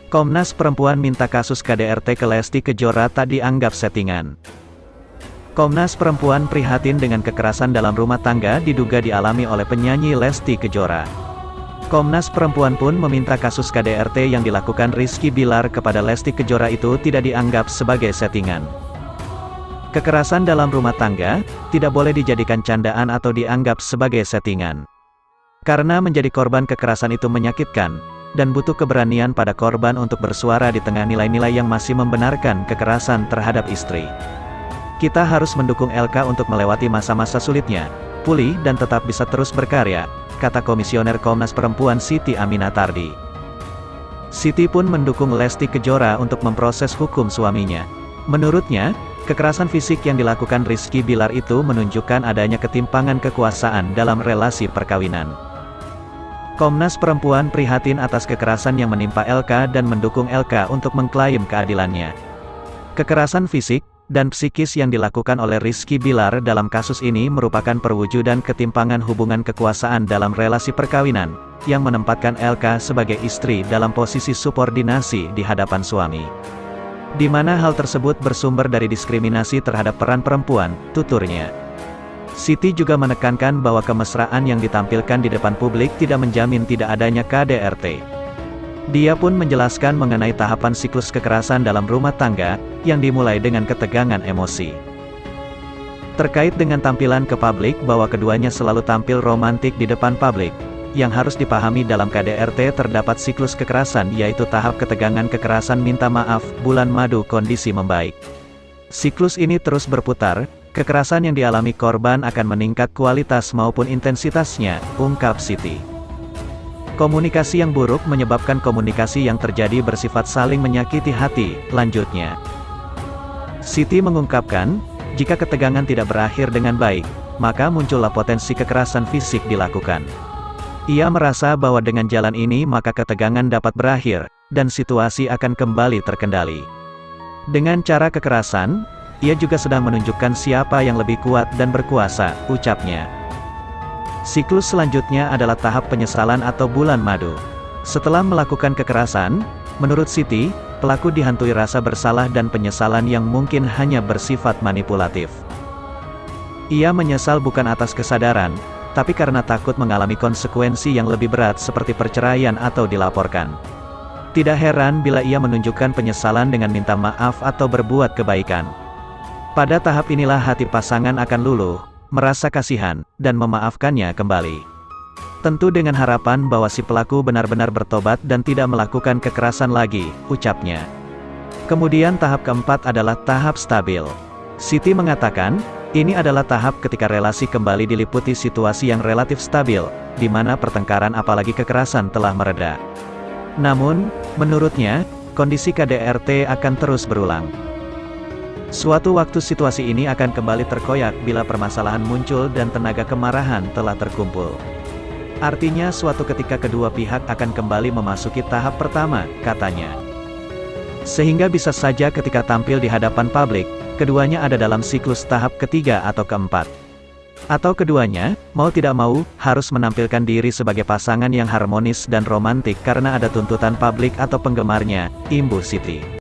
Komnas Perempuan minta kasus KDRT ke Lesti Kejora tak dianggap settingan. Komnas Perempuan prihatin dengan kekerasan dalam rumah tangga diduga dialami oleh penyanyi Lesti Kejora. Komnas Perempuan pun meminta kasus KDRT yang dilakukan Rizky Bilar kepada Lesti Kejora itu tidak dianggap sebagai settingan. Kekerasan dalam rumah tangga tidak boleh dijadikan candaan atau dianggap sebagai settingan. Karena menjadi korban kekerasan itu menyakitkan, dan butuh keberanian pada korban untuk bersuara di tengah nilai-nilai yang masih membenarkan kekerasan terhadap istri. Kita harus mendukung LK untuk melewati masa-masa sulitnya, pulih dan tetap bisa terus berkarya, kata Komisioner Komnas Perempuan Siti Aminatardi. Siti pun mendukung Lesti Kejora untuk memproses hukum suaminya. Menurutnya, kekerasan fisik yang dilakukan Rizky Bilar itu menunjukkan adanya ketimpangan kekuasaan dalam relasi perkawinan. Komnas Perempuan prihatin atas kekerasan yang menimpa LK dan mendukung LK untuk mengklaim keadilannya. Kekerasan fisik dan psikis yang dilakukan oleh Rizky Bilar dalam kasus ini merupakan perwujudan ketimpangan hubungan kekuasaan dalam relasi perkawinan, yang menempatkan LK sebagai istri dalam posisi subordinasi di hadapan suami. Di mana hal tersebut bersumber dari diskriminasi terhadap peran perempuan, tuturnya. Siti juga menekankan bahwa kemesraan yang ditampilkan di depan publik tidak menjamin tidak adanya KDRT. Dia pun menjelaskan mengenai tahapan siklus kekerasan dalam rumah tangga, yang dimulai dengan ketegangan emosi. Terkait dengan tampilan ke publik bahwa keduanya selalu tampil romantik di depan publik, yang harus dipahami dalam KDRT terdapat siklus kekerasan yaitu tahap ketegangan kekerasan minta maaf, bulan madu kondisi membaik. Siklus ini terus berputar. Kekerasan yang dialami korban akan meningkat kualitas maupun intensitasnya, ungkap Siti. Komunikasi yang buruk menyebabkan komunikasi yang terjadi bersifat saling menyakiti hati, lanjutnya. Siti mengungkapkan, jika ketegangan tidak berakhir dengan baik, maka muncullah potensi kekerasan fisik dilakukan. Ia merasa bahwa dengan jalan ini maka ketegangan dapat berakhir, dan situasi akan kembali terkendali. Dengan cara kekerasan, ia juga sedang menunjukkan siapa yang lebih kuat dan berkuasa, ucapnya. Siklus selanjutnya adalah tahap penyesalan atau bulan madu. Setelah melakukan kekerasan, menurut Siti, pelaku dihantui rasa bersalah dan penyesalan yang mungkin hanya bersifat manipulatif. Ia menyesal bukan atas kesadaran, tapi karena takut mengalami konsekuensi yang lebih berat seperti perceraian atau dilaporkan. Tidak heran bila ia menunjukkan penyesalan dengan minta maaf atau berbuat kebaikan. Pada tahap inilah hati pasangan akan luluh, merasa kasihan, dan memaafkannya kembali. Tentu dengan harapan bahwa si pelaku benar-benar bertobat dan tidak melakukan kekerasan lagi, ucapnya. Kemudian tahap keempat adalah tahap stabil. Siti mengatakan, ini adalah tahap ketika relasi kembali diliputi situasi yang relatif stabil, di mana pertengkaran apalagi kekerasan telah mereda. Namun, menurutnya, kondisi KDRT akan terus berulang. Suatu waktu situasi ini akan kembali terkoyak bila permasalahan muncul dan tenaga kemarahan telah terkumpul. Artinya suatu ketika kedua pihak akan kembali memasuki tahap pertama, katanya. Sehingga bisa saja ketika tampil di hadapan publik, keduanya ada dalam siklus tahap ketiga atau keempat. Atau keduanya, mau tidak mau, harus menampilkan diri sebagai pasangan yang harmonis dan romantik karena ada tuntutan publik atau penggemarnya, imbuh Siti.